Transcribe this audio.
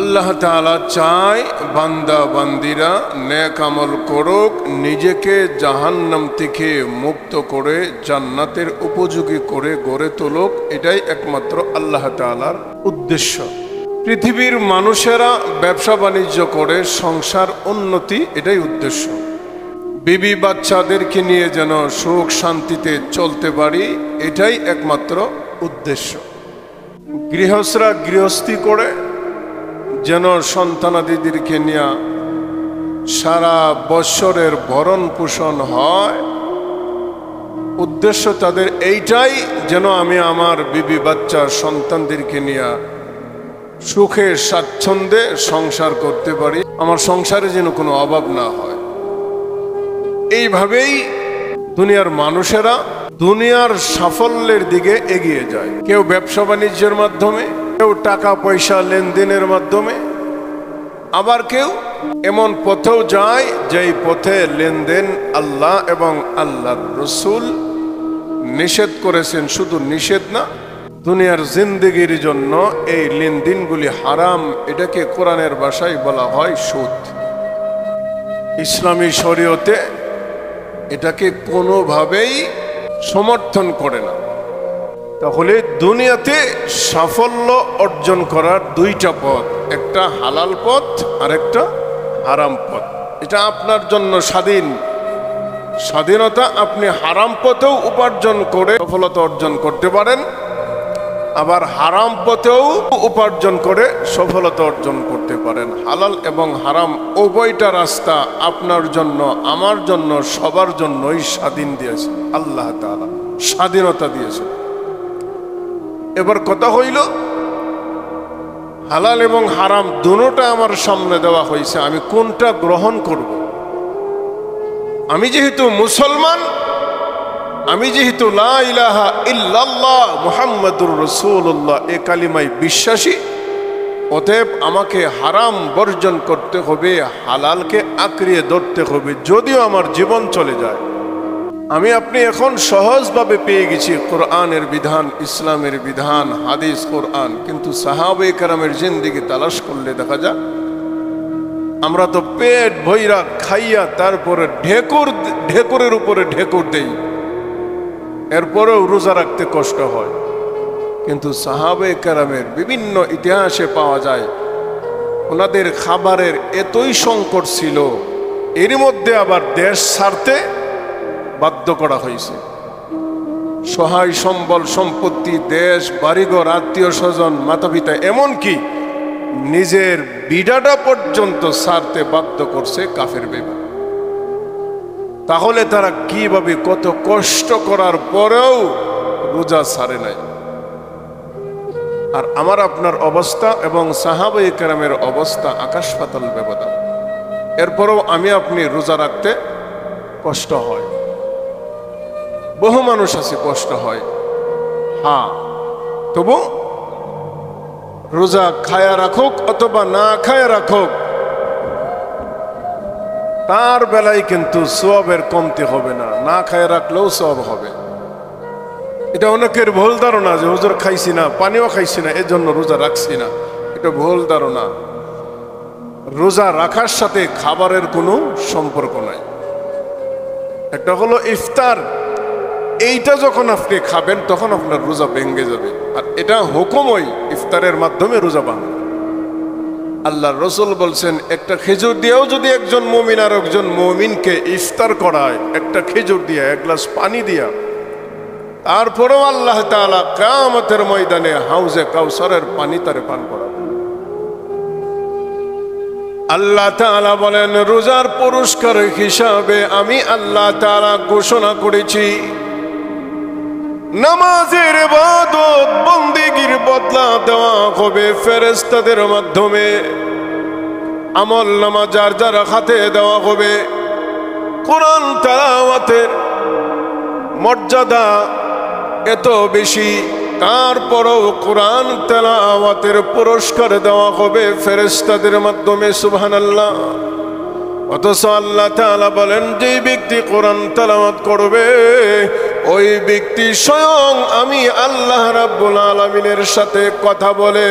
আল্লাহ তাআলা চায় বান্দা বান্দিরা নেক আমল করুক, নিজেকে জাহান্নাম থেকে মুক্ত করে জান্নাতের উপযোগী করে গড়ে তুলুক। এটাই একমাত্র আল্লাহ তাআলার উদ্দেশ্য। পৃথিবীর মানুষেরা ব্যবসা বাণিজ্য করে সংসার উন্নতি, এটাই উদ্দেশ্য। বিবি বাচ্চাদেরকে নিয়ে যেন সুখ শান্তিতে চলতে পারি, এটাই একমাত্র উদ্দেশ্য। গৃহস্থরা গৃহস্থী করে যেন সন্তানাদিদেরকে নিয়ে সারা বৎসরের ভরণ পোষণ হয়, উদ্দেশ্য তাদের এইটাই, যেন আমি আমার বিবি বাচ্চা সন্তানদেরকে নিয়ে সুখে স্বাচ্ছন্দ্যে সংসার করতে পারি, আমার সংসারে যেন কোনো অভাব না হয়। এইভাবেই দুনিয়ার মানুষেরা দুনিয়ার সাফল্যের দিকে এগিয়ে যায়। কেউ ব্যবসা বাণিজ্যের মাধ্যমে, কেউ টাকা পয়সা লেনদেনের মাধ্যমে, আবার কেউ এমন পথেও যায় যেই পথে লেনদেন আল্লাহ এবং আল্লাহর রাসূল নিষেধ করেছেন। শুধু নিষেধ না, দুনিয়ার জিন্দেগির জন্য এই লেনদেনগুলি হারাম। এটাকে কোরআনের ভাষায় বলা হয় সুদ। ইসলামী শরীয়তে এটাকে কোনোভাবেই সমর্থন করে না। তাহলে দুনিয়াতে সাফল্য অর্জন করার দুইটা পথ, একটা হালাল পথ আর একটা হারাম পথ। এটা আপনার জন্য স্বাধীনতা। আপনি হারাম পথেও উপার্জন করে সফলতা অর্জন করতে পারেন, আবার হারাম পথেও উপার্জন করে সফলতা অর্জন করতে পারেন। হালাল এবং হারাম উভয়টা রাস্তা আপনার জন্য, আমার জন্য, সবার জন্যই স্বাধীন দিয়েছে আল্লাহ তাআলা, স্বাধীনতা দিয়েছে। এবার কথা হইল, হালাল এবং হারাম দুটোটা আমার সামনে দেওয়া হয়েছে, আমি কোনটা গ্রহণ করব? আমি যেহেতু মুসলমান, আমি যেহেতু লা ইলাহা ইল্লাল্লাহ মুহাম্মাদুর রাসূলুল্লাহ এ কালিমায় বিশ্বাসী, অতএব আমাকে হারাম বর্জন করতে হবে, হালালকে আঁকড়িয়ে ধরতে হবে, যদিও আমার জীবন চলে যায়। আমি আপনি এখন সহজভাবে পেয়ে গেছি কোরআনের বিধান, ইসলামের বিধান, হাদিস, কোরআন, কিন্তু সাহাবায়ে কেরামের জিন্দেগি তালাশ করলে দেখা যায় আমরা তো পেট ভইরা খাইয়া তারপরে ঢেকুরের উপরে ঢেকুর দেই, এরপরেও রোজা রাখতে কষ্ট হয়। কিন্তু সাহাবায়ে কেরামের বিভিন্ন ইতিহাসে পাওয়া যায় ওনাদের খাবারের এতই সংকট ছিল, এর মধ্যে আবার দেশ ছাড়তে বাধ্য করা হয়েছে। সহায় সম্বল সম্পত্তি, দেশ, বাড়িঘর, আত্মীয় স্বজন, মাতা পিতা, এমনকি নিজের বিডাটা পর্যন্ত ছাড়তে বাধ্য করছে কাফের বেঈমান। তাহলে তারা কিভাবে কত কষ্ট করার পরেও রোজা ছাড়ে নাই। আর আমার আপনার অবস্থা এবং সাহাবায়ে কেরামের অবস্থা আকাশ পাতাল ব্যবধান। এরপরেও আমি আপনি রোজা রাখতে কষ্ট হয়, বহু মানুষ আছে কষ্ট হয়, হ্যাঁ, তবু রোজা খায়া রাখুক অথবা না খায়া রাখুক, তার বেলায় কিন্তু সওয়াবের কমতি হবে না, না খায়া রাখলেও সওয়াব হবে। এটা অনেকের ভুল ধারণা যে হুজুর খাইছি না, পানিও খাইছি না, এজন্য রোজা রাখছি না। এটা ভুল ধারণা। রোজা রাখার সাথে খাবারের কোনো সম্পর্ক নাই। একটা হলো ইফতার, এইটা যখন আপনি খাবেন তখন আপনার রোজা ভেঙে যাবে, আর এটা হুকুমই ইফতারের মাধ্যমে রোজা ভাঙে। আল্লাহর রাসূল বলছেন, একটা খেজুর দিয়েও যদি একজন মুমিন আর একজন মুমিনকে ইফতার করায়, একটা খেজুর দিয়ে, এক গ্লাস পানি দিয়া, তারপরেও আল্লাহ তাআলা কিয়ামতের ময়দানে হাউজে কাউসারের পানি তারে পান করাবে। আল্লাহ তাআলা বলেন, রোজার পুরস্কার হিসাবে আমি আল্লাহ তাআলা ঘোষণা করেছি, নামাজের ইবাদত বন্দেগীর বদলা দেওয়া হবে ফেরেশতাদের মাধ্যমে। আমল নামা যার যার হাতে দেওয়া হবে। কোরআন তেলাওয়াতের মর্যাদা এত বেশি, তারপরও কোরআন তেলাওয়াতের পুরস্কার দেওয়া হবে ফেরেশতাদের মাধ্যমে। সুবহানাল্লাহ। অথচ আল্লাহ তাআলা বলেন, যে ব্যক্তি কোরআন তেলাওয়াত করবে ওই ব্যক্তি স্বয়ং আমি আল্লাহ রাব্বুল আলামিনের সাথে কথা বলে।